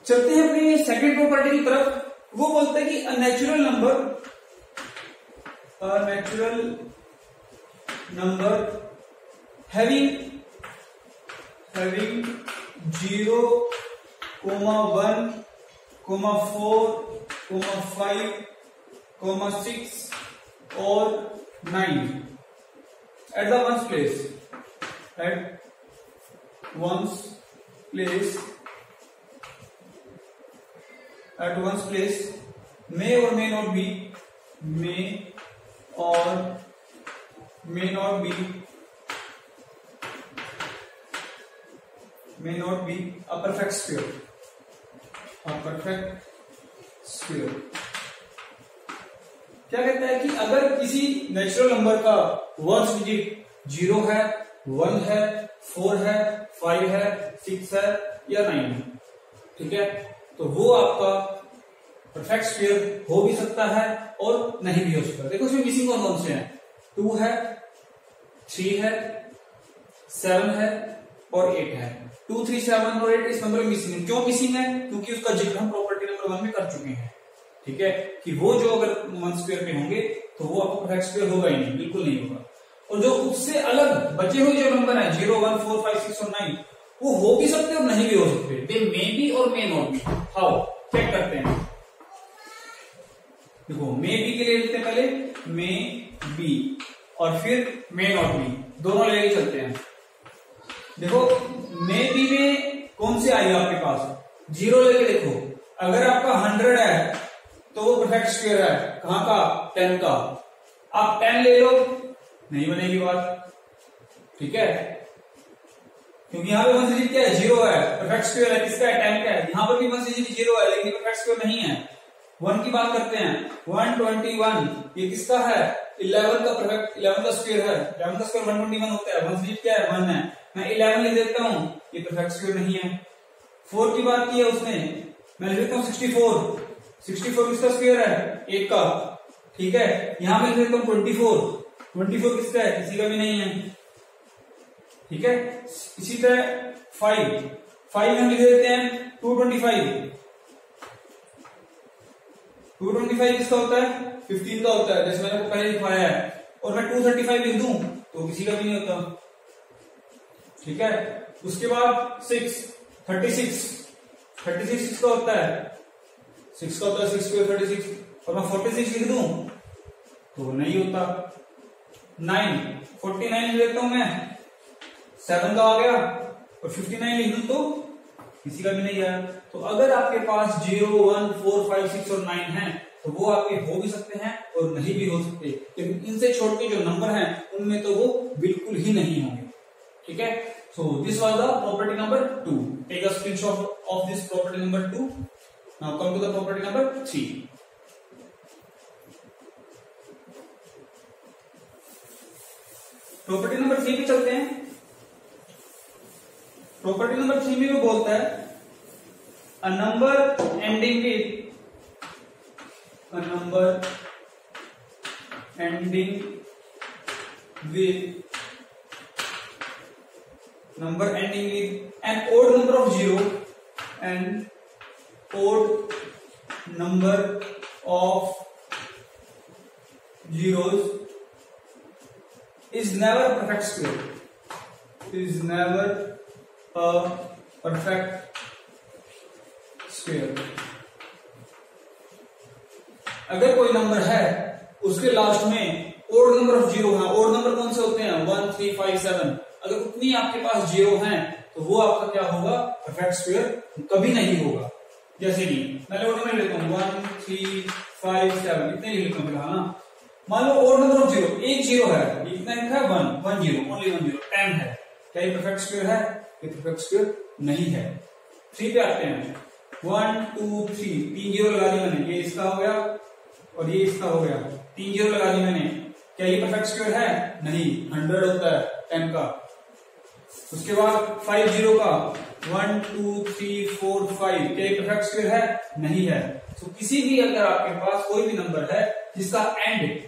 चलते हैं अपनी सेकंड प्रॉपर्टी की तरफ। वो बोलते हैं कि अ नेचुरल नंबर हैविंग 0, 1, 4, 5, 6 और 9 at the ones place may or may not be a perfect square. क्या कहता है कि अगर किसी नेचुरल नंबर का वर्स्ट डिजिट 0 है, 1 है, 4 है, 5 है, 6 है या 9 है, ठीक है, तो वो आपका परफेक्ट स्क्वायर हो भी सकता है और नहीं भी हो सकता। देखो इसमें मिसिंग कौन कौन से हैं? 2 है, 3 है, 7 है और 8 है। 2, 3, 7 और 8 इस नंबर में मिसिंग है। क्यों मिसिंग है? क्योंकि उसका जिक्र हम प्रॉपर्टी नंबर 1 में कर चुके हैं, ठीक है, कि वो जो अगर 1 स्क्वायर पे होंगे तो वो आपको परफेक्ट स्क्वायर होगा ही नहीं, बिल्कुल नहीं होगा। और जो उससे अलग बचे हुए जो नंबर है 0, 1, 4, 5, 6 और 9 वो हो भी सकते और नहीं भी हो सकते। दे मे बी और may not be. How? Check करते हैं। देखो मे बी के लिए लिखते हैं पहले मे बी और फिर मे नॉट बी, दोनों लेके चलते हैं। देखो मे बी में कौन से आई आपके पास? 0 लेके देखो। अगर आपका 100 है तो वो परफेक्ट स्क्वायर है। कहां का? 10 का। आप 10 ले लो, नहीं बनेगी बात, ठीक है, क्योंकि यहाँ पे 1 डिजिट क्या है? 0 है। परफेक्ट स्क्वायर है किसका है? 10 का है। यहाँ पर भी 1 डिजिट 0 है लेकिन परफेक्ट स्क्वायर नहीं है। 1 की बात करते हैं, 121 ये किसका है? 11 का परफेक्ट 11 का स्क्वायर है। 11 का स्क्वायर 121 होता है। 1 डिजिट क्या है? 1 है। मैं 11 लिख देता हूं, ये परफेक्ट स्क्वायर नहीं है। 4 की बात की है उसने, मैं लिख देता हूं 64 किसका स्क्वायर है? 1 का, ठीक है। यहां पे लिख देता हूं 24 किसका है? किसी का भी नहीं है, ठीक है। इसी तरह 5 हम लिख देते हैं 225 किसका होता है? 15 का होता है, जैसे मैंने पहले लिखवाया है। और मैं 235 लिख दूं तो किसी का भी नहीं होता, ठीक है। उसके बाद 36 किसका होता है? 6 का होता है, 6 स्क्वायर 36। और मैं 46 लिख दूं तो नहीं होता। 49 लिख देता हूं मैं, 7 का आ गया। और 59 लिख दूं तो किसी का भी नहीं आया। तो अगर आपके पास 0, 1, 4, 5, 6 और 9 है तो वो आपके हो भी सकते हैं और नहीं भी हो सकते, लेकिन इनसे छोड़ के जो नंबर हैं उनमें तो वो बिल्कुल ही नहीं होंगे, ठीक है। So this was the property number 2। Take a screenshot of this property number 2। Now come to the property number 3। Property number 3 पे चलते हैं। प्रॉपर्टी नंबर 3 में वो बोलता है a number ending with an odd number of zeros is never a perfect square. अगर कोई number है उसके लास्ट में ओड नंबर ऑफ 0 है। ओड नंबर कौन से होते हैं? 1, 3, 5, 7। अगर उतनी आपके पास 0 हैं तो वो आपका क्या होगा? परफेक्ट स्क्वायर कभी नहीं होगा। जैसे कि मैं ओड नंबर लेता हूं 1, 3, 5, 7, इतने ही लिखता हूं फिलहाल ना। मान लो ओड नंबर ऑफ 0 एक 0 है, इतना लिखा है 1, 0, ओनली 1 0, 10 है। क्या ये परफेक्ट स्क्वायर है? ये परफेक्ट स्क्वायर नहीं है। 3 पे आते हैं, 1, 2, 3, 3 0 लगा दी मैंने, ये इसका हो गया और ये इसका हो गया। 3 0 लगा दी मैंने, क्या ये परफेक्ट स्क्वायर है? नहीं, 100 होता है 10 का। उसके बाद 5 0 का 1, 2, 3, 4, 5, क्या ये परफेक्ट स्क्वायर है? नहीं है। तो किसी भी अगर आपके पास कोई भी नंबर है जिसका एंड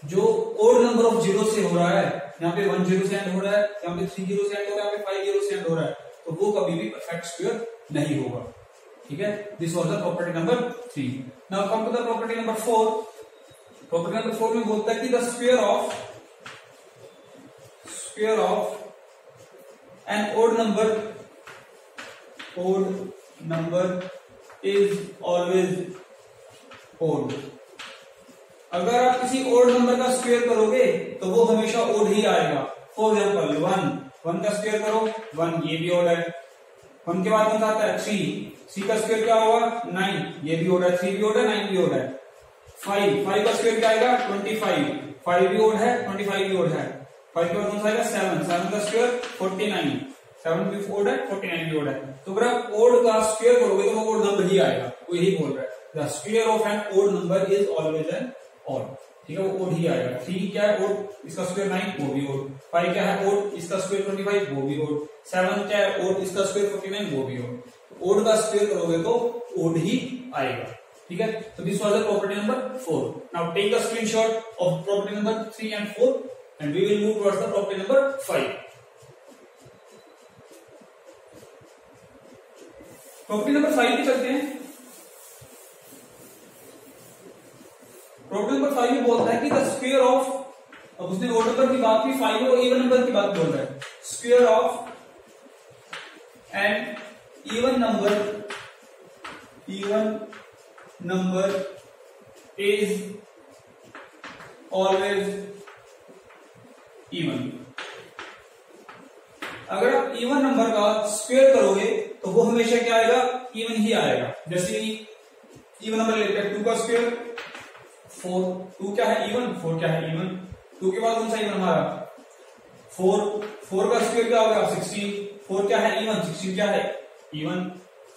जो ओड नंबर ऑफ 0 से हो रहा है, यहाँ पे 1 0 से एंड हो रहा है, यहाँ पे 3 0 से एंड हो रहा है, यहाँ पे 5 0 से एंड हो रहा है, तो वो कभी भी परफेक्ट स्क्वायर नहीं होगा, ठीक है, this was the property number 3. Now come to the property number 4. Property number 4 में बोलता है कि the square of an odd number is always odd. अगर आप किसी ओड नंबर का स्क्वायर करोगे तो वो हमेशा ओड ही आएगा. फॉर एग्जाम्पल 1 का स्क्वायर करो 1, ये भी ओड है. 1 के बाद कौन सा आता है 3 का स्क्वायर क्या होगा 9, ये भी ओड है. 3 भी ओड है 9 भी ओड है. 5 का स्क्वायर क्या आएगा 25, 5 भी ओड है 25 भी ओड है. 5 के बाद कौन सा आएगा 7 का स्क्वायर 49, 7 भी ओड है 49 भी ओड है. तो अगर आप ओड का स्क्वायर करोगे तो वो ओड नंबर ही आएगा. वो यही बोल रहा है the square of an odd number is always an odd. ठीक है, वो ओड ही आएगा. 3 क्या है ओड, इसका स्क्वायर 9, वो भी ओड. 5 क्या है ओड, इसका स्क्वायर 25, वो भी ओड. 7 क्या है ओड, इसका स्क्वायर 49, वो भी ओड. ओड का स्क्वायर करोगे तो ओड ही आएगा. ठीक है, तो this was the property number 4. Now take the screenshot of property number 3 and 4 and we will move towards the property number 5. Property number 5 पे चलते हैं. प्रॉपर्टी नंबर 5 में बोलता है कि द स्क्वायर ऑफ, अब उसने ओड नंबर की बात की, 5 और इवन नंबर की बात बोल रहा है. Square of an even number is always even. अगर आप इवन नंबर का स्क्वायर करोगे तो वो हमेशा क्या आएगा इवन ही आएगा. जैसे इवन नंबर लेते हैं 2 का स्क्वायर 4, 2 क्या है इवन, 4 क्या है इवन. 2 के बाद कौन सा इवन हमारा 4 का स्क्वायर क्या होगा 16, 4 क्या है इवन, 16 क्या है इवन.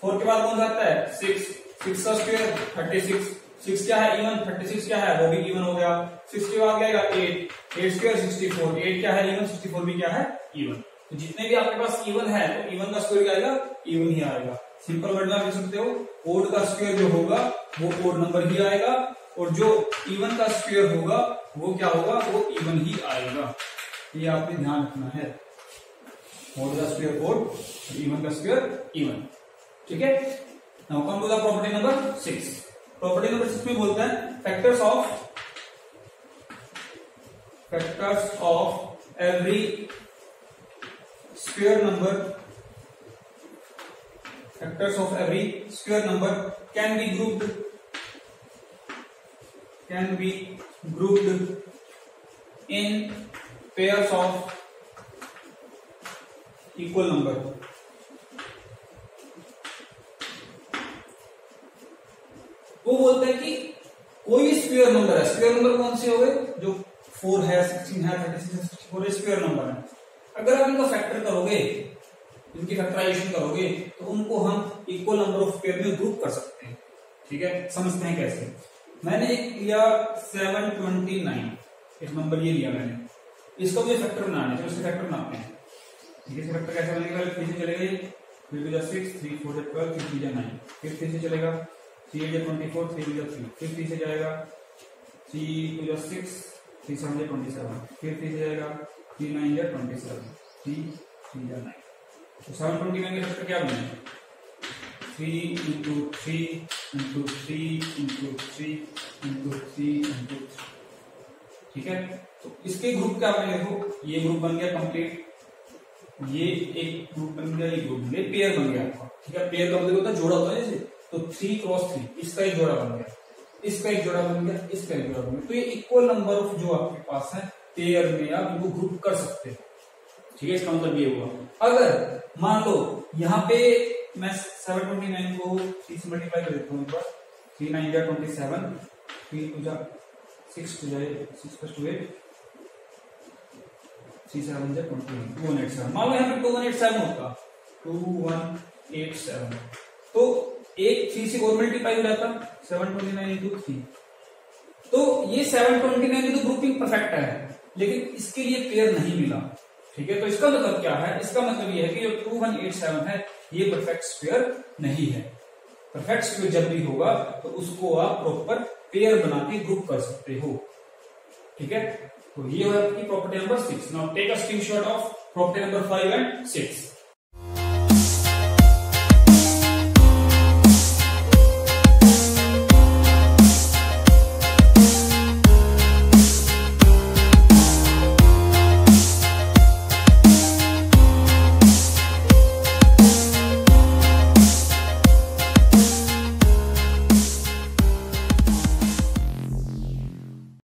4 के बाद कौन सा आता है 6 का स्क्वायर 36, 6 क्या है इवन, 36 क्या है वो भी इवन हो गया. 6 के बाद क्या आएगा 8 स्क्वायर 64, 8 क्या है इवन, 64 भी क्या है इवन. तो जितने भी आपके पास इवन है तो इवन का स्क्वायर क्या आएगा इवन ही आएगा. सिंपल वर्ड में आप लिख सकते हो ओड का स्क्वायर जो होगा वो ओड नंबर ही आएगा और जो इवन का स्क्वायर होगा वो क्या होगा वो इवन ही आएगा. ये आपने ध्यान रखना है. ओड का स्क्वायर ओड, इवन का स्क्वायर इवन. ठीक है, now come to the property number 6. Property number 6 में बोलता है factors of every square number can be grouped in pairs of equal number. वो बोलता है कि कोई स्क्वायर नंबर है. स्क्वायर नंबर कौन से हो गए जो 4 है 16 है 36 है 64 स्क्वायर नंबर है. अगर आप इनको फैक्टर करोगे, इनकी फैक्टराइजेशन करोगे तो उनको हम इक्वल नंबर ऑफ पेयर में ग्रुप कर सकते हैं. ठीक है, समझते हैं कैसे. मैंने एक लिया 729, एक नंबर ये लिया मैंने, इसका मुझे फैक्टर बनाना है. इसके फैक्टर बनाते हैं. ठीक है, फैक्टर कैसे बनेगा, 3 से चलेगा 3 2 6 3 4 12 3 3 9, फिर 3 से चलेगा 3 8 24 3 2 3, फिर 3 से जाएगा 3 2 6 3 7 27, फिर 3 से जाएगा 3 9 27 3 3 9. तो 729 के फैक्टर क्या बनेगा 3 into 3 into 3 into 3 into 3 into 3. ठीक है, तो इसके ग्रुप क्या बने, देखो ये ग्रुप बन गया कंप्लीट, ये एक ग्रुप बन गया, ये ग्रुप बन गया, पेयर बन गया आपका. ठीक है, पेयर का मतलब होता है जोड़ा होता है जैसे, तो 3 क्रॉस 3 इसका एक जोड़ा बन गया, इसका एक जोड़ा बन गया, इसका एक जोड़ा बन गया. तो ये इक्वल नंबर ऑफ जो आपके पास है पेयर में आप इनको ग्रुप कर सकते हो. ठीक है, इसका मतलब ये हुआ. अगर मान लो यहाँ पे मैं 729 को 3 से मल्टीप्लाई कर देता हूँ एक बार. 3 9 27, 3 2 6 2 6 + 2 8, 3 7 2187. मान लो यहाँ पे 2187 होता, 2187, तो एक 3 से और मल्टीप्लाई हो जाता 729 into 3. तो ये 729 की तो ग्रुपिंग परफेक्ट है, लेकिन इसके लिए पेयर नहीं मिला. ठीक है, तो इसका मतलब क्या है, इसका मतलब ये है कि जो 2187 है ये परफेक्ट स्क्वायर नहीं है. परफेक्ट स्क्वायर जब भी होगा तो उसको आप प्रॉपर पेयर बना के ग्रुप कर सकते हो. ठीक है, तो ये है आपकी property number 6. Now take a screenshot of property number 5 and 6.